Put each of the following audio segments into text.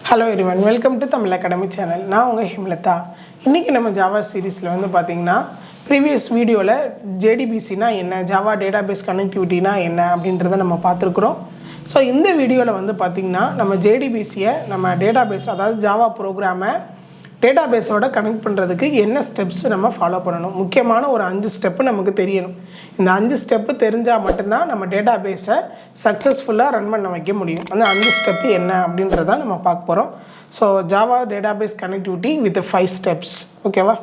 Hello everyone, welcome to Tamil Academy channel. நான் உங்க ஹிம்லதா. இன்னைக்கு நம்ம ஜாவா சீரிஸ்ல வந்து பாத்தீங்கன்னா previous வீடியோல JDBC னா என்ன, ஜாவா டேட்டாபேஸ் கனெக்டிவிட்டினா என்ன அப்படின்றத நம்ம பார்த்திருக்கிறோம். ஸோ இந்த வீடியோல வந்து பாத்தீங்கன்னா நம்ம JDBCயை நம்ம டேட்டாபேஸ் அதாவது ஜாவா ப்ரோக்ராமை டேட்டாபேஸோட கனெக்ட் பண்ணுறதுக்கு என்ன ஸ்டெப்ஸ் நம்ம ஃபாலோ பண்ணணும், முக்கியமான ஒரு 5 ஸ்டெப்பு நமக்கு தெரியணும். இந்த 5 ஸ்டெப்பு தெரிஞ்சால் மட்டும்தான் நம்ம டேட்டாபேஸை சக்ஸஸ்ஃபுல்லாக ரன் பண்ண வைக்க முடியும். அந்த 5 ஸ்டெப்பு என்ன அப்படின்றத நம்ம பார்க்க போகிறோம். So Java database connectivity with 5 steps, ஓகேவா?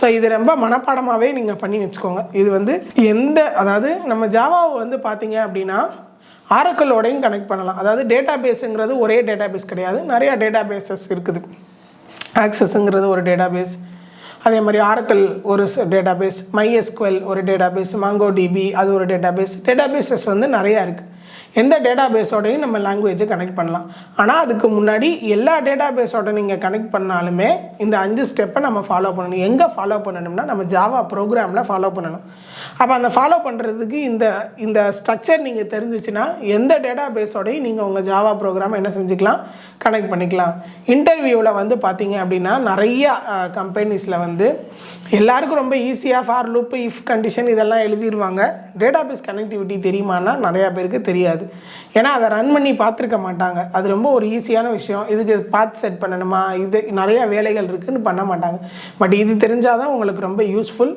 ஸோ இது ரொம்ப மனப்பாடமாகவே நீங்கள் பண்ணி வச்சுக்கோங்க. இது வந்து அதாவது நம்ம ஜாவாவை வந்து பார்த்தீங்க அப்படின்னா ஆரக்கிளோடையும் கனெக்ட் பண்ணலாம். அதாவது டேட்டாபேஸுங்கிறது ஒரே டேட்டாபேஸ் கிடையாது, நிறையா டேட்டாபேஸஸ் இருக்குது. ஆக்சஸ்ங்கிறது ஒரு டேட்டாபேஸ், அதே மாதிரி ஆரக்கிள் ஒரு டேட்டாபேஸ், MySQL ஒரு டேட்டாபேஸ், MongoDB அது ஒரு டேட்டாபேஸஸ் வந்து நிறையா இருக்குது. எந்த டேட்டாபேஸோடையும் நம்ம லாங்குவேஜை கனெக்ட் பண்ணலாம். ஆனால் அதுக்கு முன்னாடி எல்லா டேட்டாபேஸோட நீங்கள் கனெக்ட் பண்ணாலுமே இந்த 5 ஸ்டெப்பை நம்ம ஃபாலோ பண்ணணும். எங்கே ஃபாலோ பண்ணணும்னா நம்ம ஜாவா ப்ரோக்ராமில் ஃபாலோ பண்ணணும். அப்போ அந்த ஃபாலோ பண்ணுறதுக்கு இந்த ஸ்ட்ரக்சர் நீங்கள் தெரிஞ்சிச்சுன்னா எந்த டேட்டாபேஸோடையும் நீங்கள் உங்கள் ஜாவா ப்ரோக்ராம் என்ன செஞ்சுக்கலாம், கனெக்ட் பண்ணிக்கலாம். இன்டர்வியூவில் வந்து பார்த்தீங்க அப்படின்னா நிறையா கம்பெனிஸில் வந்து எல்லாருக்கும் ரொம்ப ஈஸியாக ஃபார் லூப், இஃப் கண்டிஷன் இதெல்லாம் எழுதிடுவாங்க. டேட்டாபேஸ் கனெக்டிவிட்டி தெரியுமானா நிறையா பேருக்கு தெரியாது. ஏன்னா அதை ரன் பண்ணி பார்த்துருக்க மாட்டாங்க. அது ரொம்ப ஒரு ஈஸியான விஷயம். இதுக்கு பாத் செட் பண்ணணுமா, இது நிறையா வேலைகள் இருக்குதுன்னு பண்ண மாட்டாங்க. பட் இது தெரிஞ்சால் தான் உங்களுக்கு ரொம்ப யூஸ்ஃபுல்.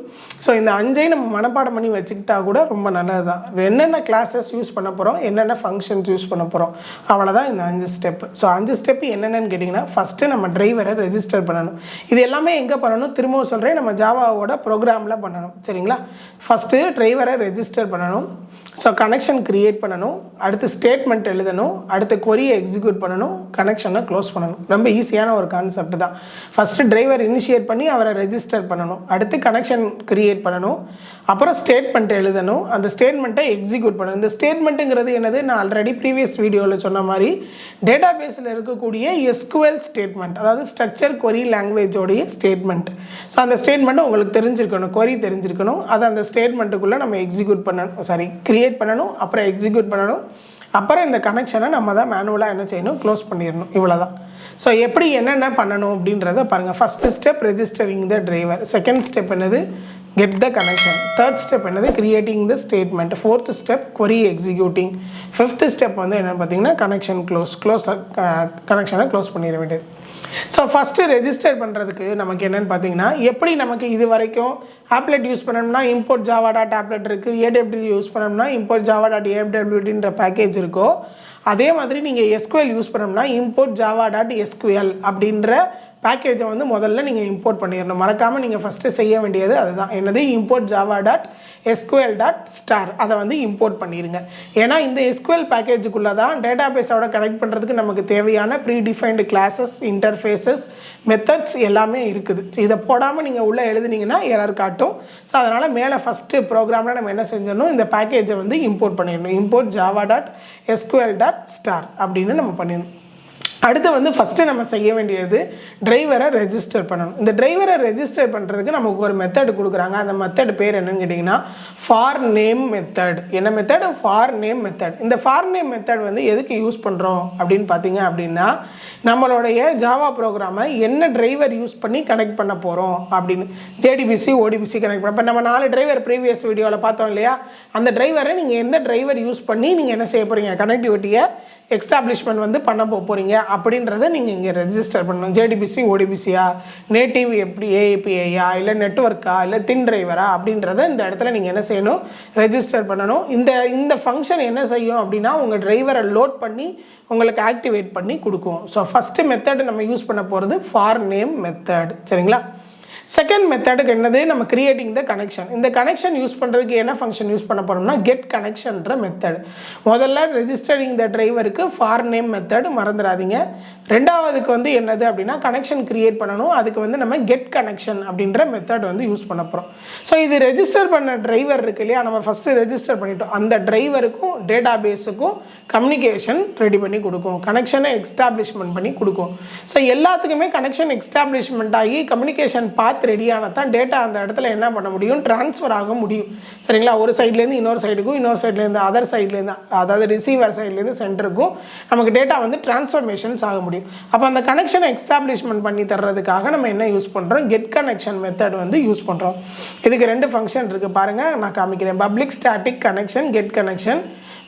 ஸோ இந்த 5 நம்ம மனப்பாடம் பண்ணி வச்சுக்கிட்டா கூட ரொம்ப நல்லது தான். என்னென்ன கிளாஸஸ் யூஸ் பண்ண போகிறோம், என்னென்ன ஃபங்க்ஷன்ஸ் யூஸ் பண்ண போகிறோம், அவ்வளோதான் இந்த 5 ஸ்டெப்பு. ஸோ 5 ஸ்டெப்பு என்னென்னு கேட்டிங்கன்னா, ஃபஸ்ட்டு நம்ம டிரைவரை ரெஜிஸ்டர் பண்ணணும். இது எல்லாமே எங்கே பண்ணணும் திரும்பவும் சொல்கிறேன், நம்ம ஜாவாவோட ப்ரோக்ராமில் பண்ணணும். சரிங்களா? ஃபஸ்ட்டு டிரைவரை ரெஜிஸ்டர் பண்ணணும். ஸோ கனெக்ஷன் க்ரியேட் பண்ணணும், அடுத்து ஸ்டேட்மெண்ட் எழுதணும், அடுத்து கொரியை எக்ஸிக்யூட் பண்ணணும், கனெக்ஷனை க்ளோஸ் பண்ணணும். ரொம்ப ஈஸியான ஒரு கான்செப்ட் தான். ஃபஸ்ட்டு டிரைவர் இனிஷியேட் பண்ணி அவரை ரெஜிஸ்டர் பண்ணணும், அடுத்து கனெக்ஷன் க்ரியேட் பண்ணணும், அப்புறம் ஸ்டேட்மெண்ட் எழுதணும், அந்த ஸ்டேட்மெண்ட்டை எக்ஸிக்யூட் பண்ணணும். இந்த ஸ்டேட்மெண்ட்டுங்கிறது என்னது, நான் ஆல்ரெடி ப்ரீவியஸ் வீடியோவில் சொன்ன மாதிரி டேட்டாபேஸில் இருக்கக்கூடிய SQL ஸ்டேட்மெண்ட், அதாவது ஸ்ட்ரக்சர் கொரி லாங்குவேஜோடைய ஸ்டேட்மெண்ட். ஸோ அந்த ஸ்டேட்மெண்ட்டு உங்களுக்கு தெரிஞ்சிருக்கணும், கொரி தெரிஞ்சிருக்கணும். அதை அந்த ஸ்டேட்மெண்ட்டுக்குள்ளே நம்ம எக்ஸிக்யூட் பண்ணணும், கிரியேட் பண்ணணும், அப்புறம் எக்ஸிக்யூட் பண்ணணும். அப்புறம் இந்த கனெக்ஷனை நம்ம தான் மேனுவலாக என்ன செய்யணும், க்ளோஸ் பண்ணிடணும். இவ்வளோ தான். ஸோ எப்படி என்னென்ன பண்ணணும் அப்படின்றத பாருங்கள். First step registering the driver, second step என்னது, get the connection, third step என்னது, creating the statement, fourth step query executing, fifth step வந்து என்னென்னு பார்த்தீங்கன்னா கனெக்ஷன் கனெக்ஷனை க்ளோஸ் பண்ணிட வேண்டியது. ஸோ ஃபஸ்ட்டு ரெஜிஸ்டர் பண்ணுறதுக்கு நமக்கு என்னென்னு பார்த்தீங்கன்னா, எப்படி நமக்கு இது வரைக்கும் ஆப்லெட் யூஸ் பண்ணணும்னா இம்போர்ட் ஜாவா டாட் ஆப்லெட் இருக்குது, AWT யூஸ் பண்ணணும்னா இம்போர்ட் ஜாவா டாட் AWTன்ற பேக்கேஜ் இருக்கோ, அதே மாதிரி நீங்கள் SQL யூஸ் பண்ணணும்னா இம்போர்ட் ஜாவா டாட் SQL அப்படின்ற பேக்கேஜை வந்து முதல்ல நீங்கள் இம்போர்ட் பண்ணிடணும். மறக்காமல் நீங்கள் ஃபஸ்ட்டு செய்ய வேண்டியது அதுதான். என்னது, import Java dot SQL dot star, அதை வந்து இம்போர்ட் பண்ணிடுங்க. ஏன்னா இந்த SQL பேக்கேஜுக்குள்ளே தான் டேட்டாபேஸோட கனெக்ட் பண்ணுறதுக்கு நமக்கு தேவையான ப்ரீடிஃபைன்டு கிளாஸஸ், இன்டர்ஃபேஸஸ், மெத்தட்ஸ் எல்லாமே இருக்குது. இதை போடாமல் நீங்கள் உள்ளே எழுதுனீங்கன்னா எரர் காட்டும். ஸோ அதனால் மேலே ஃபஸ்ட்டு ப்ரோக்ராமில் நம்ம என்ன செஞ்சிடணும், இந்த பேக்கேஜை வந்து இம்போர்ட் பண்ணிடணும். Import Java dot SQL dot star அப்படின்னு நம்ம பண்ணிடணும். அடுத்து வந்து ஃபஸ்ட்டு நம்ம செய்ய வேண்டியது டிரைவரை ரெஜிஸ்டர் பண்ணணும். இந்த டிரைவரை ரெஜிஸ்டர் பண்ணுறதுக்கு நமக்கு ஒரு மெத்தட் கொடுக்குறாங்க. அந்த மெத்தட் பேர் என்னன்னு கேட்டிங்கன்னா ஃபார் நேம் மெத்தட். என்ன மெத்தட், ஃபார் நேம் மெத்தட். இந்த ஃபார் நேம் மெத்தட் வந்து எதுக்கு யூஸ் பண்ணுறோம் அப்படின்னு பார்த்தீங்க அப்படின்னா, நம்மளுடைய ஜாவா ப்ரோக்ராமை என்ன டிரைவர் யூஸ் பண்ணி கனெக்ட் பண்ண போகிறோம் அப்படின்னு, JDBC ODBC கனெக்ட் பண்ண. இப்போ நம்ம 4 டிரைவர் ப்ரீவியஸ் வீடியோவில் பார்த்தோம் இல்லையா, அந்த டிரைவரை நீங்கள் எந்த டிரைவர் யூஸ் பண்ணி நீங்கள் என்ன செய்ய போகிறீங்க, கனெக்டிவிட்டியை எக்ஸ்டாப்ளிஷ்மெண்ட் வந்து பண்ண போகிறீங்க அப்படின்றத நீங்கள் இங்கே ரெஜிஸ்டர் பண்ணணும். JDBC ODBCயா, நேட்டிவ் எப்படி APIயா, இல்லை நெட்வொர்க்கா, இல்லை தின் டிரைவரா அப்படின்றத இந்த இடத்துல நீங்கள் என்ன செய்யணும், ரெஜிஸ்டர் பண்ணணும். இந்த ஃபங்க்ஷன் என்ன செய்யும் அப்படின்னா, உங்கள் டிரைவரை லோட் பண்ணி உங்களுக்கு ஆக்டிவேட் பண்ணி கொடுக்கும். ஸோ ஃபஸ்ட்டு மெத்தட் நம்ம யூஸ் பண்ண போகிறது ஃபார் நேம் மெத்தட். சரிங்களா? செகண்ட் மெத்தடுக்கு என்னது, நம்ம கிரியேட்டிங் த கனெக்ஷன். இந்த கனெக்ஷன் யூஸ் பண்ணுறதுக்கு என்ன ஃபங்க்ஷன் யூஸ் பண்ண போகிறோம்னா கெட் கனெக்ஷன்ற மெத்தட். முதல்ல ரெஜிஸ்டரிங் த டிரைவருக்கு ஃபார் நேம் மெத்தட் மறந்துடாதீங்க. ரெண்டாவதுக்கு வந்து என்னது அப்படின்னா கனெக்ஷன் கிரியேட் பண்ணணும். அதுக்கு வந்து நம்ம கெட் கனெக்ஷன் அப்படின்ற மெத்தட் வந்து யூஸ் பண்ண போகிறோம். ஸோ இது ரெஜிஸ்டர் பண்ண டிரைவர் இருக்கு இல்லையா, நம்ம ஃபஸ்ட்டு ரெஜிஸ்டர் பண்ணிட்டோம். அந்த டிரைவருக்கும் டேட்டாபேஸுக்கும் கம்யூனிகேஷன் ரெடி பண்ணி கொடுக்கும், கனெக்ஷனை எக்ஸ்டாப்ளிஷ்மெண்ட் பண்ணி கொடுக்கும். ஸோ எல்லாத்துக்குமே கனெக்ஷன் எக்ஸ்டாப்ளிஷ்மெண்ட் ஆகி கம்யூனிகேஷன் பாத் ரெடியானால் தான் டேட்டா அந்த இடத்துல என்ன பண்ண முடியும், ட்ரான்ஸ்ஃபர் ஆக முடியும். சரிங்களா? ஒரு சைட்லேருந்து இன்னொரு சைடுக்கும், இன்னொரு சைட்லேருந்து அதர் சைட்லேருந்து, அதாவது ரிசீவர் சைட்லேருந்து சென்டருக்கும் நமக்கு டேட்டா வந்து ட்ரான்ஸ்ஃபர்மேஷன்ஸ் ஆக முடியும். அப்போ அந்த கனெக்ஷனை எக்ஸ்டாப்ளிஷ்மெண்ட் பண்ணி தர்றதுக்காக நம்ம என்ன யூஸ் பண்ணுறோம், கெட் கனெக்ஷன் மெத்தட் வந்து யூஸ் பண்ணுறோம். இதுக்கு 2 ஃபங்க்ஷன் இருக்குது பாருங்கள், நான் காமிக்கிறேன். Public static connection, get connection.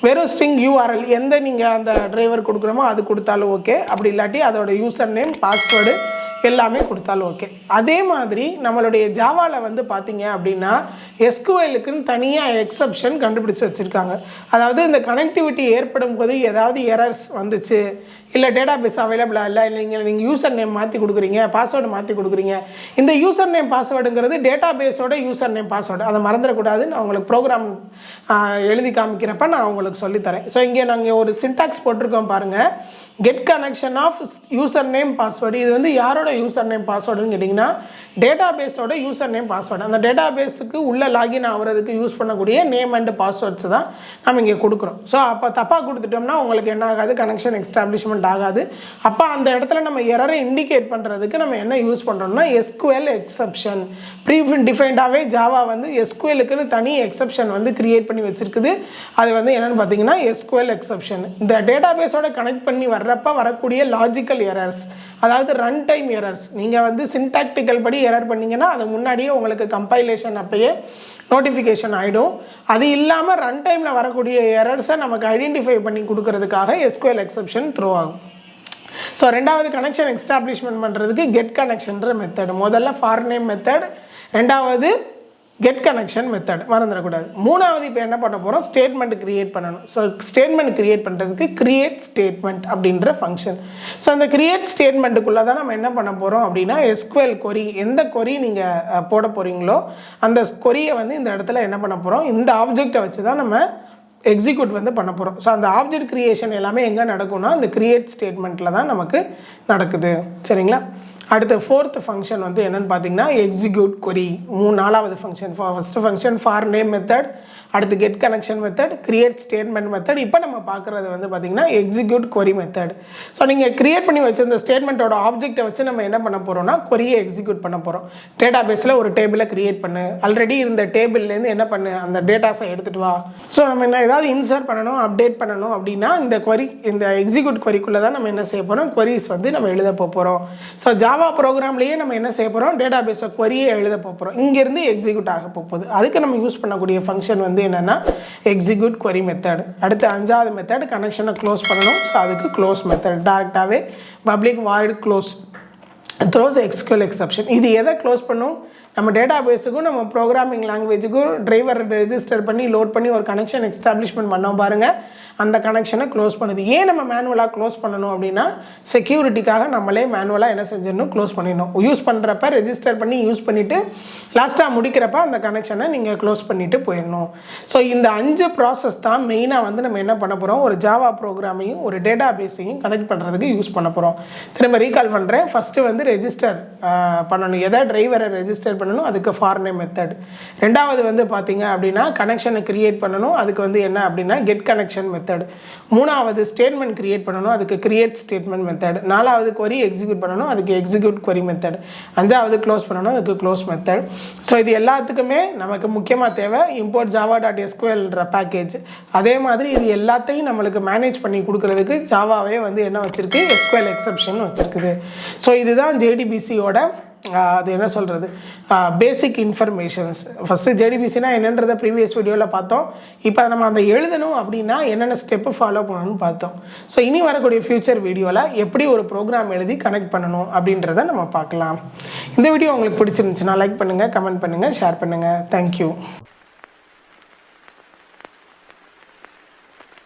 வெறும் ஸ்ட்ரிங் URL எந்த நீங்கள் அந்த டிரைவர் கொடுக்குறோமோ அது கொடுத்தாலும் ஓகே, அப்படி இல்லாட்டி அதோட யூசர் நேம், பாஸ்வேர்டு எல்லாமே கொடுத்தாலும் ஓகே. அதே மாதிரி நம்மளுடைய ஜாவாவில் வந்து பார்த்தீங்க அப்படின்னா SQLக்குன்னு தனியாக எக்ஸப்ஷன் கண்டுபிடிச்சி வச்சுருக்காங்க. அதாவது இந்த கனெக்டிவிட்டி ஏற்படும் போது ஏதாவது எரர்ஸ் வந்துச்சு, இல்லை டேட்டாபேஸ் அவைலபிளாக இல்லை, நீங்கள் யூசர் நேம் மாற்றி கொடுக்குறீங்க, பாஸ்வேர்டு மாற்றி கொடுக்குறீங்க. இந்த யூசர் நேம் பாஸ்வேர்டுங்கிறது டேட்டாபேஸோட யூசர் நேம் பாஸ்வேர்டு, அதை மறந்துடக்கூடாது. நான் உங்களுக்கு ப்ரோக்ராம் எழுதி காமிக்கிறப்ப நான் உங்களுக்கு சொல்லித்தரேன். ஸோ இங்கே நாங்கள் ஒரு சின்டாக்ஸ் போட்டிருக்கோம் பாருங்கள், get connection of user name password. இது வந்து யாரோட யூசர் நேம் பாஸ்வேர்டுன்னு கேட்டிங்கன்னா டேட்டாபேஸோட யூசர் நேம் பாஸ்வேர்டு. அந்த டேட்டாபேஸுக்கு உள்ளே லாகின் ஆகிறதுக்கு யூஸ் பண்ணக்கூடிய நேம் அண்ட் பாஸ்வேர்ட்ஸ் தான் நம்ம இங்கே கொடுக்குறோம். ஸோ அப்போ தப்பாக கொடுத்துட்டோம்னா உங்களுக்கு என்ன ஆகாது, கனெக்ஷன் எஸ்டாப்ளிஷ்மெண்ட் ஆகாது. அப்போ அந்த இடத்துல நம்ம எரரை இண்டிகேட் பண்ணுறதுக்கு நம்ம என்ன யூஸ் பண்ணுறோம்னா SQL எக்ஸப்ஷன். ப்ரீ டிஃபைன்டாகவே ஜாவா வந்து SQLக்குன்னு தனி எக்ஸப்ஷன் வந்து கிரியேட் பண்ணி வச்சுருக்குது. அது வந்து என்னென்னு பார்த்தீங்கன்னா SQL எக்ஸப்ஷன். இந்த டேட்டாபேஸோட கனெக்ட் பண்ணி வர்றப்ப வரக்கூடிய லாஜிக்கல் எரர்ஸ், அதாவது ரன் டைம் எரர்ஸ். நீங்கள் வந்து சின்டாக்டிக்கல் படி எரர் பண்ணிங்கன்னா அது முன்னாடியே உங்களுக்கு கம்பைலேஷன் அப்பயே நோட்டிஃபிகேஷன் ஆகிடும். அது இல்லாமல் ரன் டைமில் வரக்கூடிய எரர்ஸை நமக்கு ஐடென்டிஃபை பண்ணி கொடுக்கறதுக்காக SQL எக்ஸப்ஷன் த்ரோ ஆகும். ஸோ ரெண்டாவது கனெக்ஷன் எஸ்டாப்ளிஷ்மெண்ட் பண்ணுறதுக்கு கெட் கனெக்ஷன்ற மெத்தட். முதல்ல ஃபார் நேம் மெத்தட், ரெண்டாவது கெட் கனெக்ஷன் மெத்தட், மறந்துடக்கூடாது. மூணாவது இப்போ என்ன பண்ண போகிறோம், ஸ்டேட்மெண்ட் கிரியேட் பண்ணணும். ஸோ ஸ்டேட்மெண்ட் கிரியேட் பண்ணுறதுக்கு கிரியேட் ஸ்டேட்மெண்ட் அப்படின்ற ஃபங்க்ஷன். ஸோ அந்த கிரியேட் ஸ்டேட்மெண்ட்டுக்குள்ளே தான் நம்ம என்ன பண்ண போகிறோம் அப்படின்னா SQL கொரி, எந்த கொரி நீங்கள் போட போகிறீங்களோ அந்த கொரியை வந்து இந்த இடத்துல என்ன பண்ண போகிறோம், இந்த ஆப்ஜெக்டை வச்சு தான் நம்ம எக்ஸிக்யூட் வந்து பண்ண போகிறோம். ஸோ அந்த ஆப்ஜெக்ட் கிரியேஷன் எல்லாமே எங்கே நடக்கும்னா அந்த கிரியேட் ஸ்டேட்மெண்ட்டில் தான் நமக்கு நடக்குது. சரிங்களா? அடுத்த 4th ஃபங்க்ஷன் வந்து என்னென்னு பார்த்தீங்கன்னா எக்ஸிக்யூட் கொரி. 4வது function. First function for name method, அடுத்து get connection method, create statement method. இப்போ நம்ம பார்க்குறது வந்து பார்த்திங்கன்னா எக்ஸிக்யூட் கொரி மெத்தட். ஸோ நீங்கள் கிரியேட் பண்ணி வச்சிருந்த ஸ்டேட்மெண்ட்டோட ஆப்ஜெக்டை வச்சு நம்ம என்ன பண்ண போகிறோம்னா கொரியை எக்ஸிக்யூட் பண்ண போகிறோம். டேட்டாபேஸில் ஒரு டேபிளை கிரியேட் பண்ணு, ஆல்ரெடி இருந்த டேபிள்லேருந்து என்ன பண்ணு, அந்த டேட்டாஸை எடுத்துகிட்டு வா. ஸோ நம்ம என்ன ஏதாவது இன்சர்ட் பண்ணணும், அப்டேட் பண்ணணும் அப்படின்னா இந்த கொரி, இந்த எக்ஸிக்யூட் கொரிக்குள்ளே தான் நம்ம என்ன செய்ய போகிறோம், கொரிஸ் வந்து நம்ம எழுத போகிறோம். ஸோ ஜாவா ப்ரோக்ராம்லேயே நம்ம என்ன செய்ய போகிறோம், டேட்டாபேஸை கொரியை எழுத போகிறோம். இங்கேருந்து எக்ஸிக்யூட் ஆக போகுது. அதுக்கு நம்ம யூஸ் பண்ணக்கூடிய ஃபங்க்ஷன் வந்து என்னென்னா எக்ஸிக்யூட் கொரி மெத்தட். அடுத்து 5வது மெத்தட் கனெக்ஷனை க்ளோஸ் பண்ணணும். ஸோ அதுக்கு க்ளோஸ் மெத்தட். டேரெக்டாகவே public void close throws SQL exception. இது எதை க்ளோஸ் பண்ணும், நம்ம டேட்டாபேஸுக்கும் நம்ம ப்ரோக்ராமிங் லாங்குவேஜுக்கும் டிரைவர் ரெஜிஸ்டர் பண்ணி லோட் பண்ணி ஒரு கனெக்ஷன் எஸ்டாப்ளிஷ்மெண்ட் பண்ணோம் பாருங்கள், அந்த கனெக்ஷனை க்ளோஸ் பண்ணுது. ஏன் நம்ம மேனுவலாக க்ளோஸ் பண்ணணும் அப்படின்னா செக்யூரிட்டிக்காக நம்மளே மேனுவலாக என்ன செஞ்சிடணும், க்ளோஸ் பண்ணிடணும். யூஸ் பண்ணுறப்ப ரெஜிஸ்டர் பண்ணி யூஸ் பண்ணிவிட்டு லாஸ்ட்டாக முடிக்கிறப்ப அந்த கனெக்ஷனை நீங்கள் க்ளோஸ் பண்ணிவிட்டு போயிடணும். ஸோ இந்த 5 ப்ராசஸ் தான் மெயினாக வந்து நம்ம என்ன பண்ண போகிறோம், ஒரு ஜாவா ப்ரோக்ராமையும் ஒரு டேட்டாபேஸையும் கனெக்ட் பண்ணுறதுக்கு யூஸ் பண்ண போகிறோம். திரும்ப ரீகால் பண்ணுறேன். ஃபஸ்ட்டு வந்து ரெஜிஸ்டர் பண்ணணும், எதை டிரைவரை ரெஜிஸ்டர் பண்ணணும், அதுக்கு ஃபார் நேம் மெத்தட். ரெண்டாவது வந்து பார்த்தீங்க அப்படின்னா கனெக்ஷனை கிரியேட் பண்ணணும், அதுக்கு வந்து என்ன அப்படின்னா கெட் கனெக்ஷன் மெத்தட். மூணாவது ஸ்டேட்மெண்ட் கிரியேட் பண்ணணும், அதுக்கு கிரியேட் ஸ்டேட்மெண்ட் மெத்தட். நாலாவது கொரி எக்ஸிக்யூட் பண்ணணும், அதுக்கு எக்ஸிக்யூட் கொரி மெத்தட். 5வது க்ளோஸ் பண்ணணும், அதுக்கு க்ளோஸ் மெத்தட். ஸோ இது எல்லாத்துக்குமே நமக்கு முக்கியமாக தேவை import java.sqlன்ற பேக்கேஜ். அதே மாதிரி இது எல்லாத்தையும் நம்மளுக்கு மேனேஜ் பண்ணி கொடுக்குறதுக்கு ஜாவாவே வந்து என்ன வச்சுருக்கு, SQL எக்ஸப்ஷன் வச்சுருக்குது. ஸோ இதுதான் JDBCயோட அது என்ன சொல்கிறது பேசிக் இன்ஃபர்மேஷன்ஸ். ஃபஸ்ட்டு JDBCனா என்னன்றதை ப்ரீவியஸ் வீடியோவில் பார்த்தோம். இப்போ நம்ம அந்த எழுதணும் அப்படின்னா என்னென்ன ஸ்டெப்பு ஃபாலோ பண்ணணும்னு பார்த்தோம். ஸோ இனி வரக்கூடிய ஃப்யூச்சர் வீடியோவில் எப்படி ஒரு ப்ரோக்ராம் எழுதி கனெக்ட் பண்ணணும் அப்படின்றத நம்ம பார்க்கலாம். இந்த வீடியோ உங்களுக்கு பிடிச்சிருந்துச்சுன்னா லைக் பண்ணுங்கள், கமெண்ட் பண்ணுங்கள், ஷேர் பண்ணுங்கள். தேங்க்யூ.